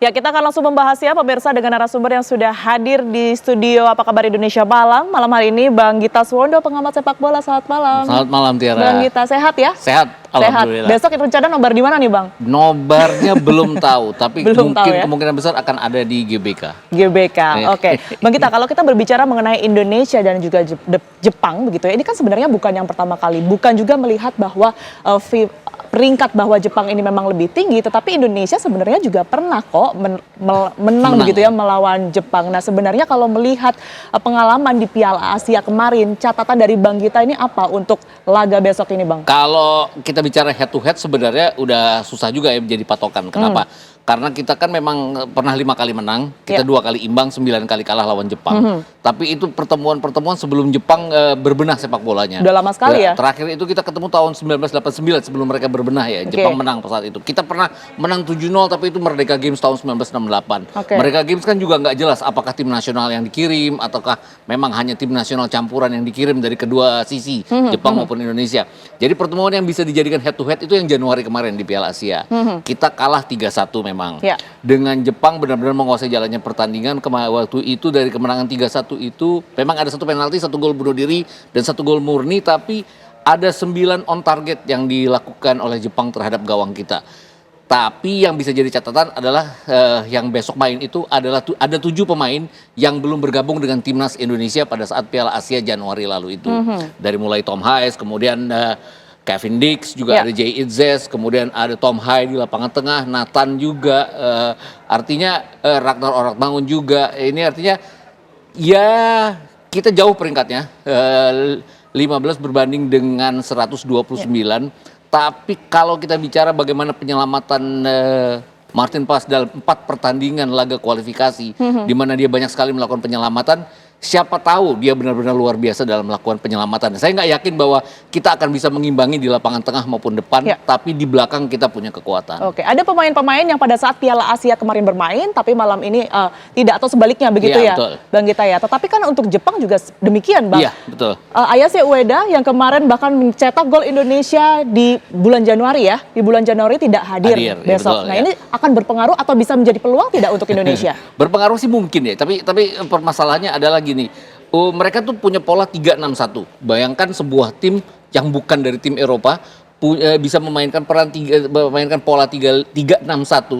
Ya, kita akan langsung membahas ya pemirsa dengan narasumber yang sudah hadir di studio Apa Kabar Indonesia Malam. Malam hari ini Bang Gita Suwondo, pengamat sepak bola. Selamat malam. Selamat malam Tiara. Bang Gita, sehat ya? Sehat, alhamdulillah. Besok rencana nobar di mana nih Bang? Nobarnya belum tahu, tapi Belum tahu mungkin ya? kemungkinan besar akan ada di GBK. GBK, oke. Bang Gita, kalau kita berbicara mengenai Indonesia dan juga Jepang begitu ya, ini kan sebenarnya bukan yang pertama kali, bukan juga melihat bahwa peringkat bahwa Jepang ini memang lebih tinggi, tetapi Indonesia sebenarnya juga pernah kok menang begitu ya melawan Jepang. Nah, sebenarnya kalau melihat pengalaman di Piala Asia kemarin, catatan dari Bang Gita ini apa untuk laga besok ini, Bang? Kalau kita bicara head to head sebenarnya udah susah juga ya menjadi patokan. Kenapa? Karena kita kan memang pernah 5 kali menang, kita 2 kali imbang, 9 kali kalah lawan Jepang. Tapi itu pertemuan-pertemuan sebelum Jepang berbenah sepak bolanya. Udah lama sekali ya? Terakhir itu kita ketemu tahun 1989 sebelum mereka berbenah ya. Jepang menang saat itu. Kita pernah menang 7-0 tapi itu Merdeka Games tahun 1968. Merdeka Games kan juga nggak jelas apakah tim nasional yang dikirim ataukah memang hanya tim nasional campuran yang dikirim dari kedua sisi, Jepang maupun Indonesia. Jadi pertemuan yang bisa dijadikan head to head itu yang Januari kemarin di Piala Asia. Kita kalah 3-1 memang. Dengan Jepang benar-benar menguasai jalannya pertandingan. Waktu itu dari kemenangan 3-1 itu memang ada 1 penalti, 1 gol bunuh diri dan 1 gol murni, tapi ada 9 on target yang dilakukan oleh Jepang terhadap gawang kita. Tapi yang bisa jadi catatan adalah yang besok main itu adalah ada 7 pemain yang belum bergabung dengan timnas Indonesia pada saat Piala Asia Januari lalu itu. Dari mulai Tom Hayes, kemudian Kevin Dix, juga ada Jay Itzes, kemudian ada Tom Hai di lapangan tengah, Nathan juga, artinya Ragnar Oratmangun juga. Ini artinya ya kita jauh peringkatnya, 15 berbanding dengan 129. Tapi kalau kita bicara bagaimana penyelamatan Martin Pas dalam 4 pertandingan laga kualifikasi, di mana dia banyak sekali melakukan penyelamatan, siapa tahu dia benar-benar luar biasa dalam melakukan penyelamatan. Saya nggak yakin bahwa kita akan bisa mengimbangi di lapangan tengah maupun depan, tapi di belakang kita punya kekuatan. Oke, ada pemain-pemain yang pada saat Piala Asia kemarin bermain, tapi malam ini tidak, atau sebaliknya begitu ya, betul. Bang Gita ya. Tetapi kan untuk Jepang juga demikian, Bang. Iya, betul. Ayase Ueda yang kemarin bahkan mencetak gol Indonesia di bulan Januari ya, di bulan Januari tidak hadir besok. Nah, ini akan berpengaruh atau bisa menjadi peluang tidak untuk Indonesia? Berpengaruh sih mungkin ya, tapi permasalahannya adalah gini, mereka tuh punya pola 3-6-1. Bayangkan sebuah tim yang bukan dari tim Eropa bisa memainkan pola 3-6-1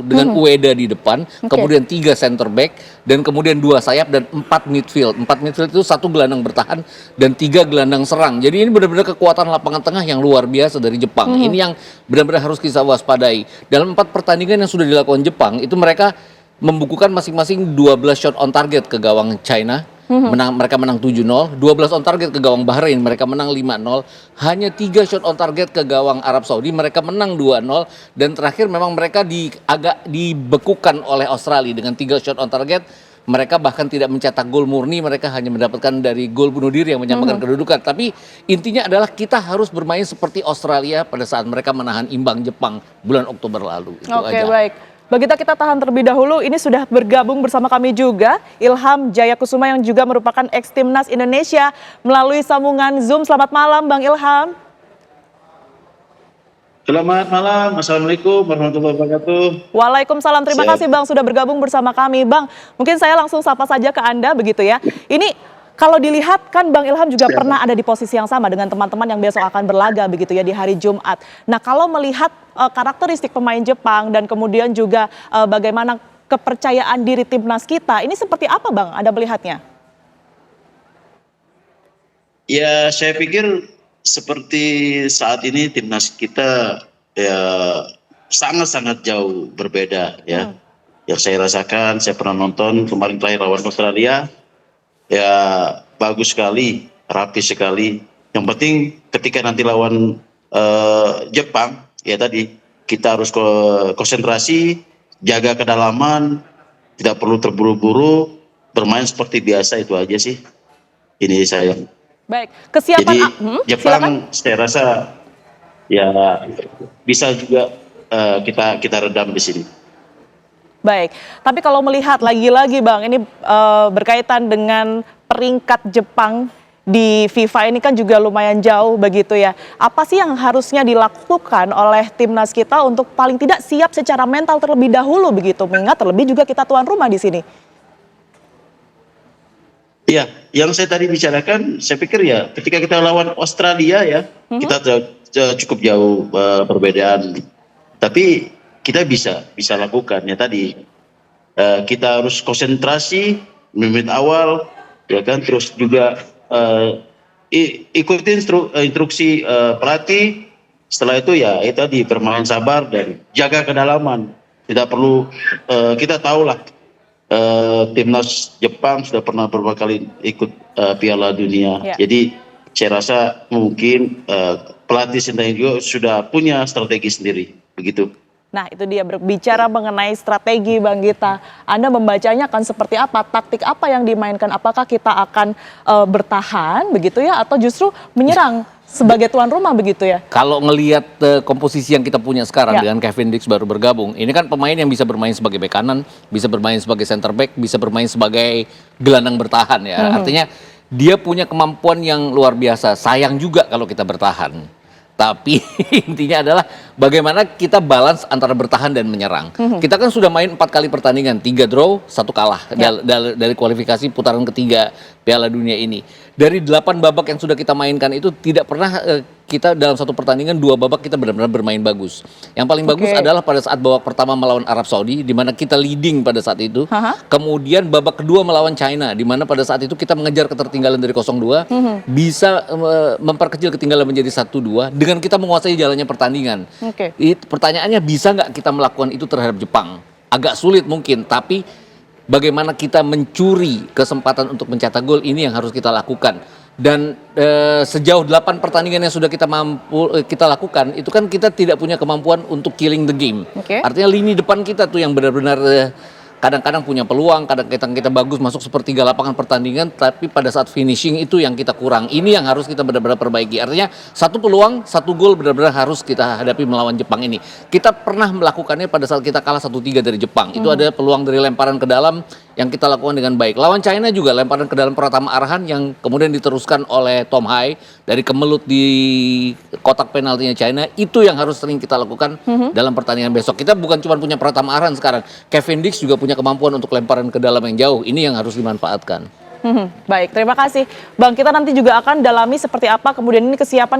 dengan Ueda di depan, kemudian 3 center back, dan kemudian 2 sayap dan 4 midfield. 4 midfield itu 1 gelandang bertahan dan 3 gelandang serang. Jadi ini benar-benar kekuatan lapangan tengah yang luar biasa dari Jepang. Ini yang benar-benar harus kita waspadai. Dalam 4 pertandingan yang sudah dilakukan Jepang, itu mereka membukukan masing-masing 12 shot on target ke gawang China. Mereka menang 7-0, 12 on target ke gawang Bahrain, mereka menang 5-0, hanya 3 shot on target ke gawang Arab Saudi, mereka menang 2-0, dan terakhir memang mereka agak dibekukan oleh Australia dengan 3 shot on target. Mereka bahkan tidak mencetak gol murni, mereka hanya mendapatkan dari gol bunuh diri yang menyamakan kedudukan. Tapi intinya adalah kita harus bermain seperti Australia pada saat mereka menahan imbang Jepang bulan Oktober lalu. Oke, baik. Bagi kita tahan terlebih dahulu, ini sudah bergabung bersama kami juga Ilham Jayakusuma yang juga merupakan ex-timnas Indonesia melalui sambungan Zoom. Selamat malam Bang Ilham. Selamat malam, Assalamualaikum warahmatullahi wabarakatuh. Waalaikumsalam, terima kasih Bang sudah bergabung bersama kami. Bang, mungkin saya langsung sapa saja ke Anda begitu ya. Ini kalau dilihat kan Bang Ilham juga pernah ada di posisi yang sama dengan teman-teman yang besok akan berlaga begitu ya di hari Jumat. Nah, kalau melihat karakteristik pemain Jepang dan kemudian juga bagaimana kepercayaan diri timnas kita, ini seperti apa Bang Anda melihatnya? Ya, saya pikir seperti saat ini timnas kita ya sangat-sangat jauh berbeda ya. Yang saya rasakan, saya pernah nonton kemarin terakhir lawan Australia. Ya bagus sekali, rapi sekali. Yang penting ketika nanti lawan Jepang, ya tadi kita harus konsentrasi, jaga kedalaman, tidak perlu terburu-buru, bermain seperti biasa, itu aja sih. Ini saya. Baik, kesiapan. Jadi Jepang silakan. saya rasa ya bisa juga kita redam di sini. Baik, tapi kalau melihat lagi-lagi Bang, ini berkaitan dengan peringkat Jepang di FIFA ini kan juga lumayan jauh begitu ya. Apa sih yang harusnya dilakukan oleh timnas kita untuk paling tidak siap secara mental terlebih dahulu begitu, mengingat terlebih juga kita tuan rumah di sini? Ya, yang saya tadi bicarakan, saya pikir ya ketika kita lawan Australia ya, kita cukup jauh perbedaan. Tapi kita bisa lakukan ya tadi. Kita harus konsentrasi menit awal, ya kan, terus juga ikuti instruksi pelatih. Setelah itu ya itu tadi bermain sabar dan jaga kedalaman. Tidak perlu kita tahulah timnas Jepang sudah pernah beberapa kali ikut Piala Dunia. Ya. Jadi saya rasa mungkin pelatih Sintayong juga sudah punya strategi sendiri, begitu. Nah, itu dia berbicara mengenai strategi, Bang Gita. Anda membacanya akan seperti apa? Taktik apa yang dimainkan? Apakah kita akan bertahan begitu ya, atau justru menyerang sebagai tuan rumah begitu ya? Kalau ngelihat komposisi yang kita punya sekarang dengan Kevin Dix baru bergabung, ini kan pemain yang bisa bermain sebagai bek kanan, bisa bermain sebagai center back, bisa bermain sebagai gelandang bertahan ya. Artinya dia punya kemampuan yang luar biasa. Sayang juga kalau kita bertahan. Tapi intinya adalah bagaimana kita balance antara bertahan dan menyerang. Kita kan sudah main 4 kali pertandingan, 3 draw, 1 kalah dari kualifikasi putaran ketiga Piala Dunia ini. Dari 8 babak yang sudah kita mainkan itu tidak pernah kita dalam satu pertandingan 2 babak kita benar-benar bermain bagus. Yang paling bagus adalah pada saat babak pertama melawan Arab Saudi, di mana kita leading pada saat itu. Kemudian babak kedua melawan China, di mana pada saat itu kita mengejar ketertinggalan dari 0-2, bisa memperkecil ketinggalan menjadi 1-2 dengan kita menguasai jalannya pertandingan. Pertanyaannya, bisa nggak kita melakukan itu terhadap Jepang? Agak sulit mungkin, tapi bagaimana kita mencuri kesempatan untuk mencetak gol, ini yang harus kita lakukan. Dan sejauh 8 pertandingan yang sudah kita lakukan, itu kan kita tidak punya kemampuan untuk killing the game. Artinya lini depan kita tuh yang benar-benar kadang-kadang punya peluang, kadang-kadang kita bagus masuk sepertiga lapangan pertandingan, tapi pada saat finishing itu yang kita kurang. Ini yang harus kita benar-benar perbaiki. Artinya 1 peluang, 1 gol benar-benar harus kita hadapi melawan Jepang ini. Kita pernah melakukannya pada saat kita kalah 1-3 dari Jepang. Itu ada peluang dari lemparan ke dalam yang kita lakukan dengan baik. Lawan China juga lemparan ke dalam Pratama Arhan yang kemudian diteruskan oleh Tom Hai dari kemelut di kotak penaltinya China. Itu yang harus sering kita lakukan dalam pertandingan besok. Kita bukan cuma punya Pratama Arhan sekarang, Kevin Dix juga punya kemampuan untuk lemparan ke dalam yang jauh. Ini yang harus dimanfaatkan. Baik, terima kasih Bang. Kita nanti juga akan dalami seperti apa kemudian ini kesiapan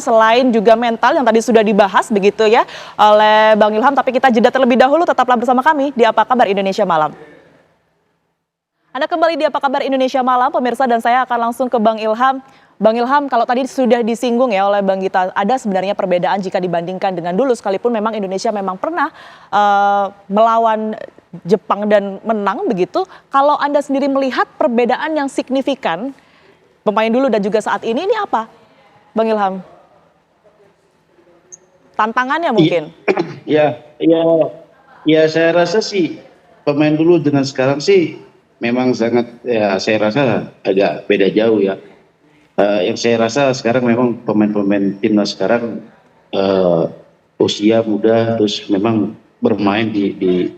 selain juga mental yang tadi sudah dibahas begitu ya oleh Bang Ilham. Tapi kita jeda terlebih dahulu, tetaplah bersama kami di Apa Kabar Indonesia Malam. Anda kembali di Apa Kabar Indonesia Malam, pemirsa, dan saya akan langsung ke Bang Ilham. Bang Ilham, kalau tadi sudah disinggung ya oleh Bang Gita, ada sebenarnya perbedaan jika dibandingkan dengan dulu, sekalipun memang Indonesia memang pernah melawan Jepang dan menang begitu. Kalau Anda sendiri melihat perbedaan yang signifikan pemain dulu dan juga saat ini apa, Bang Ilham? Tantangannya mungkin? Ya, saya rasa sih pemain dulu dengan sekarang sih memang sangat, ya saya rasa agak beda jauh ya. Yang saya rasa sekarang memang pemain-pemain timnas sekarang usia muda, terus memang bermain di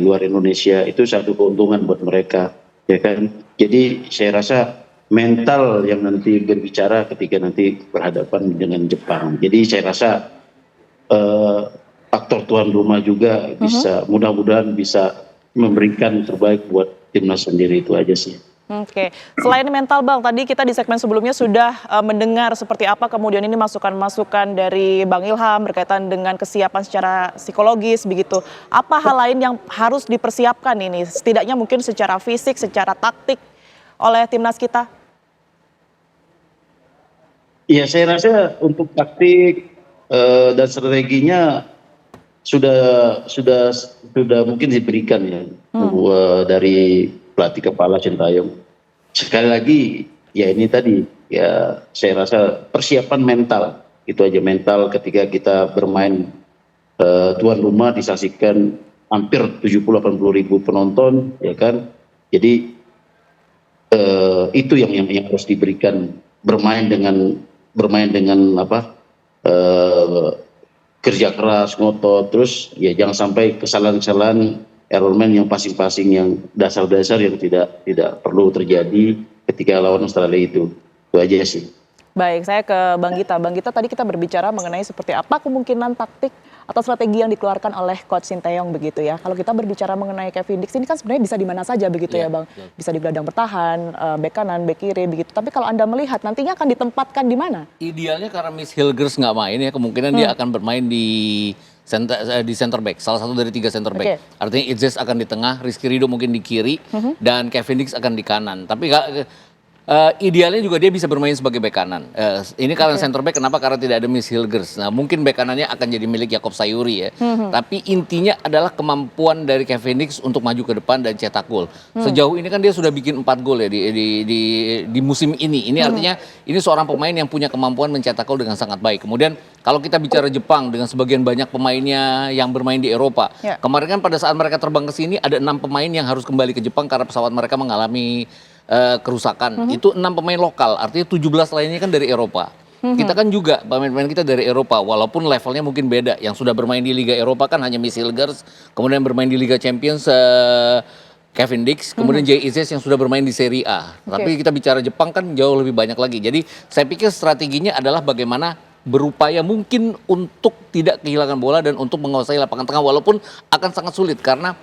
luar Indonesia itu satu keuntungan buat mereka, ya kan. Jadi saya rasa mental yang nanti berbicara ketika nanti berhadapan dengan Jepang. Jadi saya rasa faktor tuan rumah juga bisa, mudah-mudahan bisa memberikan terbaik buat timnas sendiri, itu aja sih. Oke, selain mental Bang, tadi kita di segmen sebelumnya sudah mendengar seperti apa kemudian ini masukan-masukan dari Bang Ilham berkaitan dengan kesiapan secara psikologis begitu. Apa hal lain yang harus dipersiapkan ini, setidaknya mungkin secara fisik, secara taktik oleh timnas kita? Ya, saya rasa untuk taktik dan strateginya sudah mungkin diberikan ya dari pelatih kepala Sintayong. Sekali lagi ya ini tadi ya saya rasa persiapan mental, itu aja, mental ketika kita bermain tuan rumah disaksikan hampir 70-80 ribu penonton, ya kan. Jadi itu yang harus diberikan, bermain dengan kerja keras, ngotot, terus ya jangan sampai kesalahan-kesalahan error man yang pasing-pasing, yang dasar-dasar yang tidak perlu terjadi. ketika lawan Australia itu aja sih. Baik, saya ke Bang Gita. Bang Gita, tadi kita berbicara mengenai seperti apa kemungkinan taktik atau strategi yang dikeluarkan oleh Coach Sinteyong begitu ya. Kalau kita berbicara mengenai Kevin Dix ini kan sebenarnya bisa di mana saja begitu ya Bang. Bisa di gelandang bertahan, bek kanan, bek kiri begitu. Tapi kalau Anda melihat nantinya akan ditempatkan di mana? Idealnya karena Miss Hilgers nggak main ya, kemungkinan dia akan bermain di center back, salah satu dari 3 center back. Artinya Itzes akan di tengah, Rizky Ridho mungkin di kiri, dan Kevin Dix akan di kanan. Tapi idealnya juga dia bisa bermain sebagai bek kanan. Ini karena center back, kenapa? Karena tidak ada Miss Hilgers. Nah, mungkin bek kanannya akan jadi milik Jakob Sayuri ya. Tapi intinya adalah kemampuan dari Kevin Dix untuk maju ke depan dan cetak gol. Sejauh ini kan dia sudah bikin 4 gol ya di musim ini. Ini artinya ini seorang pemain yang punya kemampuan mencetak gol dengan sangat baik. Kemudian kalau kita bicara Jepang dengan sebagian banyak pemainnya yang bermain di Eropa. Kemarin kan pada saat mereka terbang ke sini ada 6 pemain yang harus kembali ke Jepang karena pesawat mereka mengalami kerusakan. Itu 6 pemain lokal, artinya 17 lainnya kan dari Eropa. Kita kan juga pemain-pemain kita dari Eropa, walaupun levelnya mungkin beda. Yang sudah bermain di Liga Eropa kan hanya Miss Hilgers, kemudian bermain di Liga Champions Kevin Dix, kemudian Jay Itzes yang sudah bermain di Serie A. Tapi kita bicara Jepang kan jauh lebih banyak lagi. Jadi saya pikir strateginya adalah bagaimana berupaya mungkin untuk tidak kehilangan bola dan untuk menguasai lapangan tengah, walaupun akan sangat sulit karena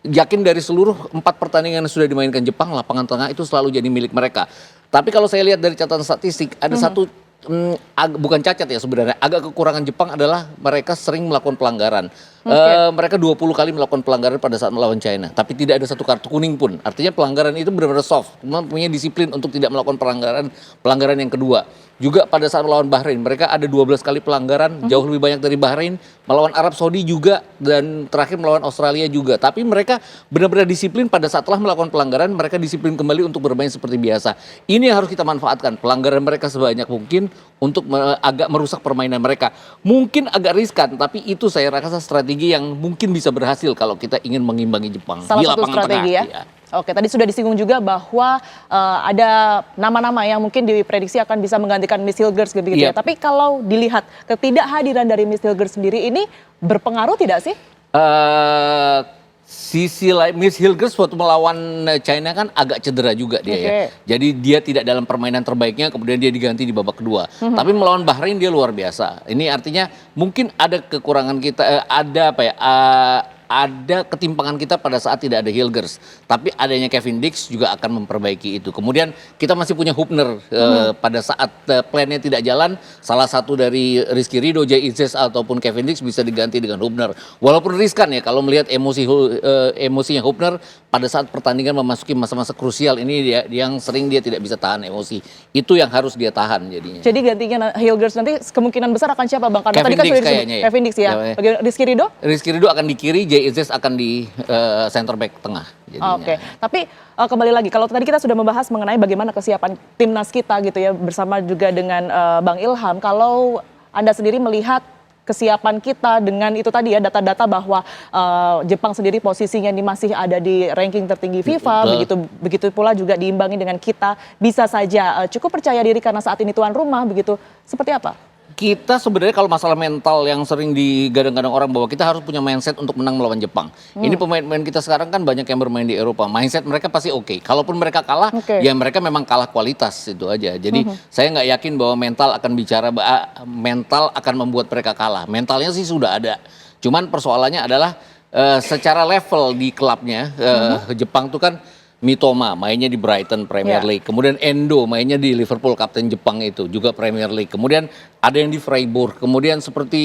yakin dari seluruh 4 pertandingan yang sudah dimainkan Jepang, lapangan tengah itu selalu jadi milik mereka. Tapi kalau saya lihat dari catatan statistik, ada satu bukan cacat ya sebenarnya, agak kekurangan Jepang adalah mereka sering melakukan pelanggaran. Mereka 20 kali melakukan pelanggaran pada saat melawan China, tapi tidak ada satu kartu kuning pun. Artinya pelanggaran itu benar-benar soft, punya disiplin untuk tidak melakukan pelanggaran yang kedua. Juga pada saat melawan Bahrain, mereka ada 12 kali pelanggaran, jauh lebih banyak dari Bahrain. Melawan Arab Saudi juga, dan terakhir melawan Australia juga. Tapi mereka benar-benar disiplin pada saat telah melakukan pelanggaran, mereka disiplin kembali untuk bermain seperti biasa. Ini yang harus kita manfaatkan, pelanggaran mereka sebanyak mungkin untuk agak merusak permainan mereka. Mungkin agak riskan, tapi itu saya rasa strategi yang mungkin bisa berhasil kalau kita ingin mengimbangi Jepang Salah di satu lapangan strategi tengah. ya. Oke, tadi sudah disinggung juga bahwa ada nama-nama yang mungkin diprediksi akan bisa menggantikan Miss Hilgers gitu ya. Tapi kalau dilihat ketidakhadiran dari Miss Hilgers sendiri ini berpengaruh tidak sih? Sisi lain, Miss Hilgers waktu melawan China kan agak cedera juga dia ya. Jadi dia tidak dalam permainan terbaiknya, kemudian dia diganti di babak kedua. Tapi melawan Bahrain dia luar biasa. Ini artinya mungkin ada kekurangan kita, ada ketimpangan kita pada saat tidak ada Hilgers. Tapi adanya Kevin Dix juga akan memperbaiki itu. Kemudian kita masih punya Hubner pada saat plannya tidak jalan. Salah satu dari Rizky Ridho, Jay Itzes ataupun Kevin Dix bisa diganti dengan Hubner. Walaupun riskan ya kalau melihat emosinya Hubner pada saat pertandingan memasuki masa-masa krusial ini yang sering dia tidak bisa tahan emosi. Itu yang harus dia tahan jadinya. Jadi gantinya Hilgers nanti kemungkinan besar akan siapa Bang? Karena Kevin tadi kan Dix sudah kayaknya ya. Kevin Dix ya. Rizky Ridho? Rizky Ridho akan di kiri, Jay Itzes akan di center back tengah. Oke, tapi kembali lagi kalau tadi kita sudah membahas mengenai bagaimana kesiapan timnas kita gitu ya bersama juga dengan Bang Ilham. Kalau Anda sendiri melihat kesiapan kita dengan itu tadi ya data-data bahwa Jepang sendiri posisinya ini masih ada di ranking tertinggi FIFA, begitu pula juga diimbangi dengan kita bisa saja cukup percaya diri karena saat ini tuan rumah begitu. Seperti apa? Kita sebenarnya kalau masalah mental yang sering digadang-gadang orang bahwa kita harus punya mindset untuk menang melawan Jepang. Ini pemain-pemain kita sekarang kan banyak yang bermain di Eropa. Mindset mereka pasti oke. Kalaupun mereka kalah, ya mereka memang kalah kualitas itu aja. Jadi saya nggak yakin bahwa mental akan membuat mereka kalah. Mentalnya sih sudah ada. Cuman persoalannya adalah secara level di klubnya Jepang tuh kan Mitoma mainnya di Brighton Premier League. Kemudian Endo mainnya di Liverpool, kapten Jepang itu juga Premier League. Kemudian ada yang di Freiburg. Kemudian seperti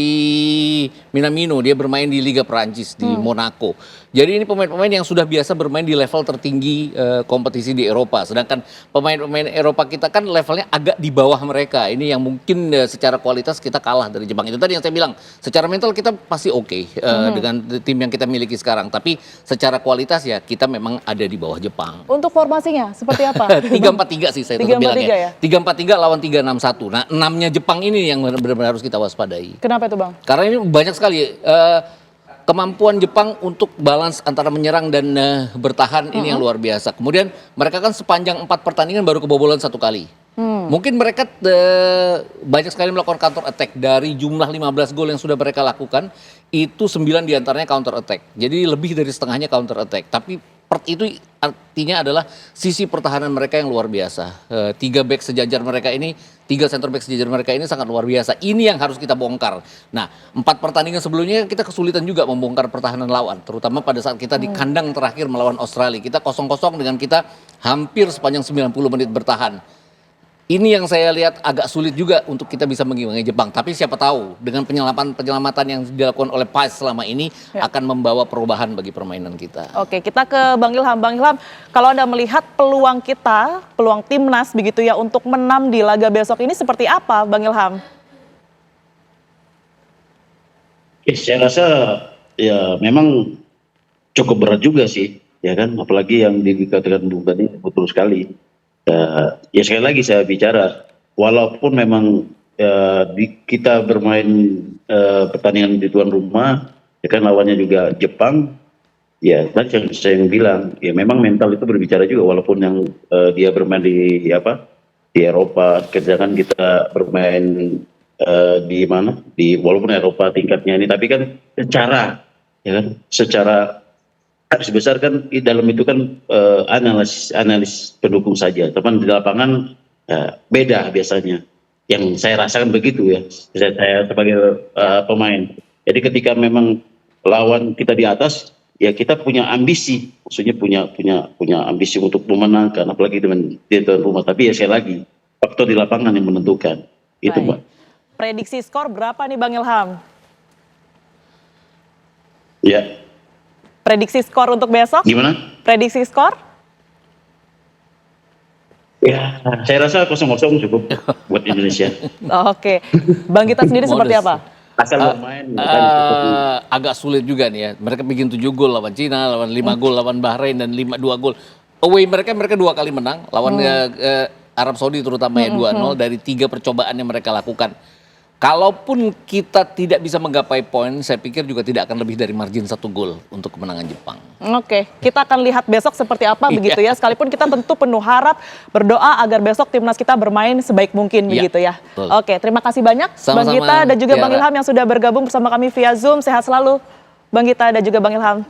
Minamino dia bermain di Liga Perancis di Monaco. Jadi ini pemain-pemain yang sudah biasa bermain di level tertinggi kompetisi di Eropa. Sedangkan pemain-pemain Eropa kita kan levelnya agak di bawah mereka. Ini yang mungkin secara kualitas kita kalah dari Jepang. Itu tadi yang saya bilang. Secara mental kita pasti oke dengan tim yang kita miliki sekarang. Tapi secara kualitas ya kita memang ada di bawah Jepang. Untuk formasinya seperti apa? 3-4-3 sih saya tetap bilang ya. 3-4-3 lawan 3-6-1. Nah, 6-nya Jepang ini yang benar-benar harus kita waspadai. Kenapa itu Bang? Karena ini banyak sekali kemampuan Jepang untuk balance antara menyerang dan bertahan ini yang luar biasa. Kemudian mereka kan sepanjang 4 pertandingan baru kebobolan 1 kali. Mungkin mereka banyak sekali melakukan counter attack. Dari jumlah 15 gol yang sudah mereka lakukan, itu 9 diantaranya counter attack. Jadi lebih dari setengahnya counter attack. Tapi itu artinya adalah sisi pertahanan mereka yang luar biasa. 3 back sejajar mereka ini, 3 center back sejajar mereka ini sangat luar biasa. Ini yang harus kita bongkar. Nah, 4 pertandingan sebelumnya kita kesulitan juga membongkar pertahanan lawan, terutama pada saat kita di kandang terakhir melawan Australia. Kita 0-0 dengan kita hampir sepanjang 90 menit bertahan. Ini yang saya lihat agak sulit juga untuk kita bisa mengimbangi Jepang. Tapi siapa tahu dengan penyelamatan yang dilakukan oleh Pais selama ini akan membawa perubahan bagi permainan kita. Oke, kita ke Bang Ilham. Bang Ilham, kalau Anda melihat peluang kita, peluang timnas begitu ya untuk menang di laga besok ini seperti apa, Bang Ilham? Saya rasa ya memang cukup berat juga sih, ya kan? Apalagi yang dikatakan Bung tadi betul sekali. Ya sekali lagi saya bicara, walaupun memang kita bermain pertandingan di tuan rumah, ya kan lawannya juga Jepang, ya tadi saya bilang, ya memang mental itu berbicara juga, walaupun yang dia bermain di Eropa, kerjakan kita bermain di mana, walaupun Eropa tingkatnya ini, tapi kan secara harus besar kan di dalam itu kan analis pendukung saja, teman di lapangan beda biasanya. Yang saya rasakan begitu ya, saya sebagai pemain. Jadi ketika memang lawan kita di atas, ya kita punya ambisi, maksudnya punya ambisi untuk memenangkan, apalagi dengan di tuan rumah. Tapi ya sekali lagi faktor di lapangan yang menentukan. Itu Mbak. Prediksi skor berapa nih Bang Ilham? Ya. Prediksi skor untuk besok? Gimana? Prediksi skor? Ya, saya rasa 0-0 cukup buat Indonesia. Oke. Bang Gita sendiri seperti apa? Asal bermain. Agak sulit juga nih ya. Mereka bikin 7 gol lawan Cina, lawan 5 gol lawan Bahrain, dan 2 gol. Away mereka 2 kali menang. Lawan Arab Saudi terutama ya 2-0 dari 3 percobaan yang mereka lakukan. Kalaupun kita tidak bisa menggapai poin, saya pikir juga tidak akan lebih dari margin 1 gol untuk kemenangan Jepang. Oke, kita akan lihat besok seperti apa begitu ya. Sekalipun kita tentu penuh harap, berdoa agar besok timnas kita bermain sebaik mungkin begitu ya. Betul. Oke, terima kasih banyak Sama-sama, Bang Gita dan juga Bang Tiara. Ilham yang sudah bergabung bersama kami via Zoom. Sehat selalu Bang Gita dan juga Bang Ilham.